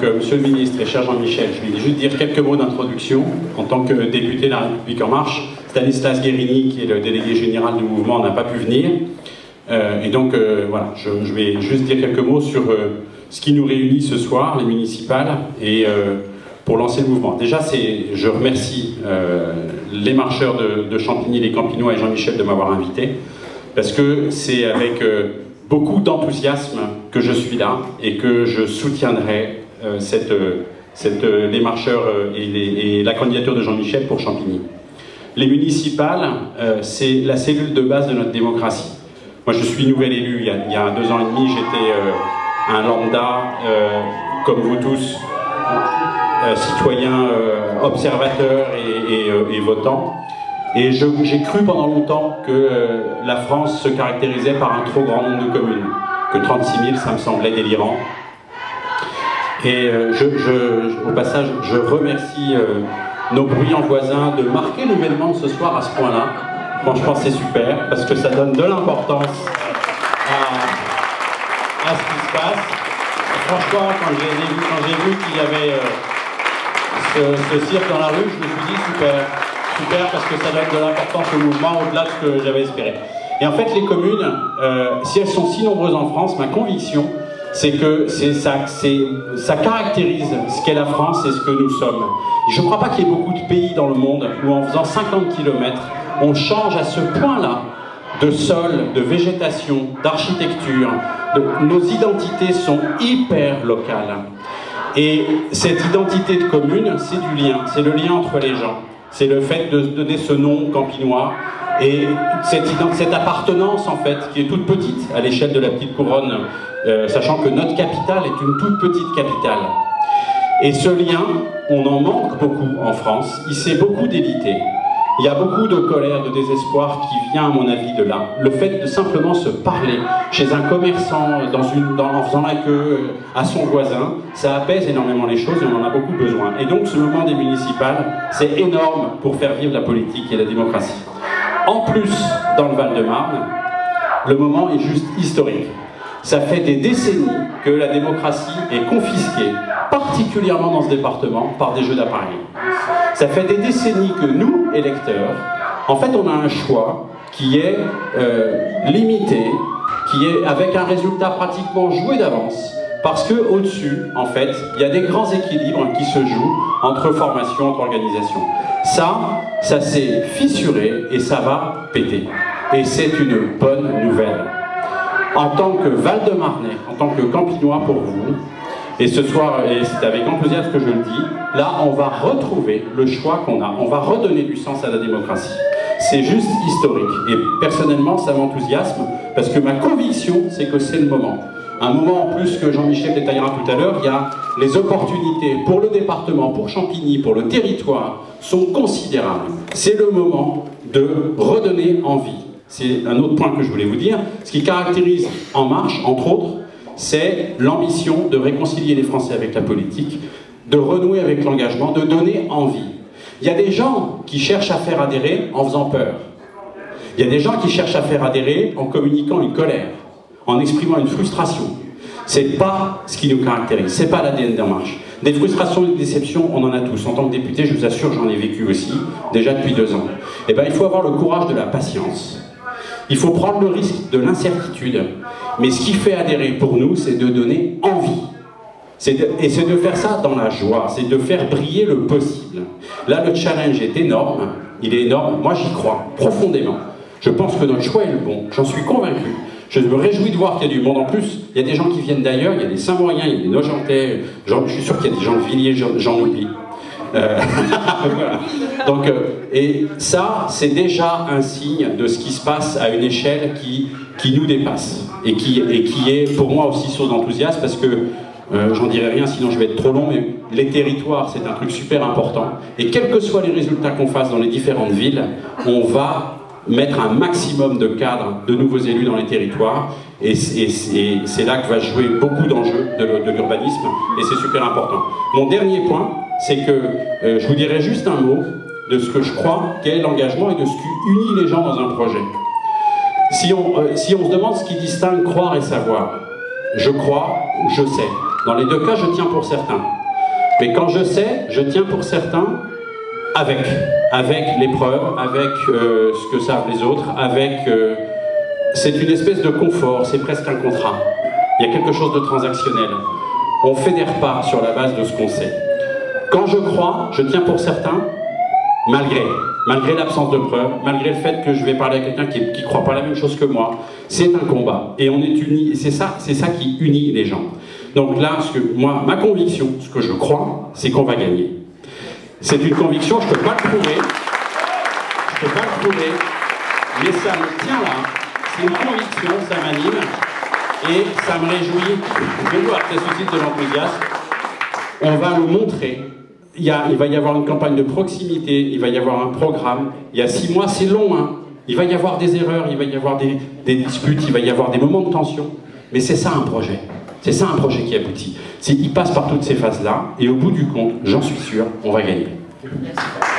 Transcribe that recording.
Donc, Monsieur le ministre et cher Jean-Michel, je vais juste dire quelques mots d'introduction. En tant que député de la République En Marche, Stanislas Guérini, qui est le délégué général du mouvement, n'a pas pu venir. Voilà, je vais juste dire quelques mots sur ce qui nous réunit ce soir, les municipales, et pour lancer le mouvement. Déjà, je remercie les marcheurs de Champigny, les Campinois et Jean-Michel de m'avoir invité, parce que c'est avec beaucoup d'enthousiasme que je suis là et que je soutiendrai les marcheurs et la candidature de Jean-Michel pour Champigny. Les municipales, c'est la cellule de base de notre démocratie. Moi, je suis nouvel élu. Il y a 2 ans et demi, j'étais un lambda, comme vous tous, citoyen, observateur et votant. Et j'ai cru pendant longtemps que la France se caractérisait par un trop grand nombre de communes. Que 36 000, ça me semblait délirant. Et au passage, je remercie nos bruyants voisins de marquer l'événement ce soir à ce point-là. Franchement, c'est super, parce que ça donne de l'importance à ce qui se passe. Franchement, quand j'ai vu qu'il y avait ce cirque dans la rue, je me suis dit super, parce que ça donne de l'importance au mouvement au-delà de ce que j'avais espéré. Et en fait, les communes, si elles sont si nombreuses en France, ma conviction, c'est que ça caractérise ce qu'est la France et ce que nous sommes. Je ne crois pas qu'il y ait beaucoup de pays dans le monde où en faisant 50 km, on change à ce point-là de sol, de végétation, d'architecture. Nos identités sont hyper locales. Et cette identité de commune, c'est du lien, c'est le lien entre les gens. C'est le fait de donner ce nom campinois et cette appartenance, en fait, qui est toute petite à l'échelle de la petite couronne, sachant que notre capitale est une toute petite capitale. Et ce lien, on en manque beaucoup en France, il s'est beaucoup délité. Il y a beaucoup de colère, de désespoir qui vient, à mon avis, de là. Le fait de simplement se parler chez un commerçant, en faisant la queue à son voisin, ça apaise énormément les choses et on en a beaucoup besoin. Et donc, ce moment des municipales, c'est énorme pour faire vivre la politique et la démocratie. En plus, dans le Val-de-Marne, le moment est juste historique. Ça fait des décennies que la démocratie est confisquée, particulièrement dans ce département, par des jeux d'appareil. Ça fait des décennies que nous, électeurs, en fait, on a un choix qui est limité, qui est avec un résultat pratiquement joué d'avance, parce qu'au-dessus, en fait, il y a des grands équilibres qui se jouent entre formation, entre organisation. Ça s'est fissuré et ça va péter. Et c'est une bonne nouvelle. En tant que Val-de-Marnais, en tant que Campinois pour vous, et ce soir, et c'est avec enthousiasme que je le dis, là, on va retrouver le choix qu'on a. On va redonner du sens à la démocratie. C'est juste historique. Et personnellement, ça m'enthousiasme, parce que ma conviction, c'est que c'est le moment. Un moment en plus que Jean-Michel détaillera tout à l'heure, il y a les opportunités pour le département, pour Champigny, pour le territoire, sont considérables. C'est le moment de redonner envie. C'est un autre point que je voulais vous dire. Ce qui caractérise En Marche, entre autres, c'est l'ambition de réconcilier les Français avec la politique, de renouer avec l'engagement, de donner envie. Il y a des gens qui cherchent à faire adhérer en faisant peur. Il y a des gens qui cherchent à faire adhérer en communiquant une colère, en exprimant une frustration. C'est pas ce qui nous caractérise, c'est pas l'ADN d'En Marche. Des frustrations et des déceptions, on en a tous. En tant que député, je vous assure, j'en ai vécu aussi, déjà depuis 2 ans. Eh bien, il faut avoir le courage de la patience. Il faut prendre le risque de l'incertitude. Mais ce qui fait adhérer pour nous, c'est de donner envie. Et c'est de faire ça dans la joie, c'est de faire briller le possible. Là, le challenge est énorme, il est énorme. Moi, j'y crois profondément. Je pense que notre choix est le bon, j'en suis convaincu. Je me réjouis de voir qu'il y a du monde en plus. Il y a des gens qui viennent d'ailleurs, il y a des Saint-Mauriens, il y a des Nogentais, je suis sûr qu'il y a des gens de Villiers, j'en oublie. Voilà. Donc, et ça, c'est déjà un signe de ce qui se passe à une échelle qui nous dépasse et qui est pour moi aussi source d'enthousiasme, parce que j'en dirai rien sinon je vais être trop long, mais les territoires, c'est un truc super important. Et quels que soient les résultats qu'on fasse dans les différentes villes, on va mettre un maximum de cadres, de nouveaux élus dans les territoires, et c'est là que va jouer beaucoup d'enjeux de l'urbanisme, et c'est super important. Mon dernier point, c'est que je vous dirai juste un mot de ce que je crois qu'est l'engagement et de ce qui unit les gens dans un projet. Si on se demande ce qui distingue croire et savoir, je crois, je sais. Dans les deux cas, je tiens pour certains. Mais quand je sais, je tiens pour certains avec l'épreuve, avec ce que savent les autres, c'est une espèce de confort, c'est presque un contrat. Il y a quelque chose de transactionnel. On ne fédère pas sur la base de ce qu'on sait. Quand je crois, je tiens pour certains, malgré l'absence de preuves, malgré le fait que je vais parler à quelqu'un qui ne croit pas la même chose que moi. C'est un combat. Et on est unis. C'est ça qui unit les gens. Donc là, moi, ma conviction, ce que je crois, c'est qu'on va gagner. C'est une conviction, je ne peux pas le prouver. Mais ça me tient là. C'est une conviction, ça m'anime. Et ça me réjouit. Je vois, ça suscite de l'enthousiasme. On va le montrer. Il va y avoir une campagne de proximité, il va y avoir un programme. Il y a 6 mois, c'est long, hein. Il va y avoir des erreurs, il va y avoir des disputes, il va y avoir des moments de tension. Mais c'est ça un projet. C'est ça un projet qui aboutit. Il passe par toutes ces phases-là, et au bout du compte, j'en suis sûr, on va gagner. Merci.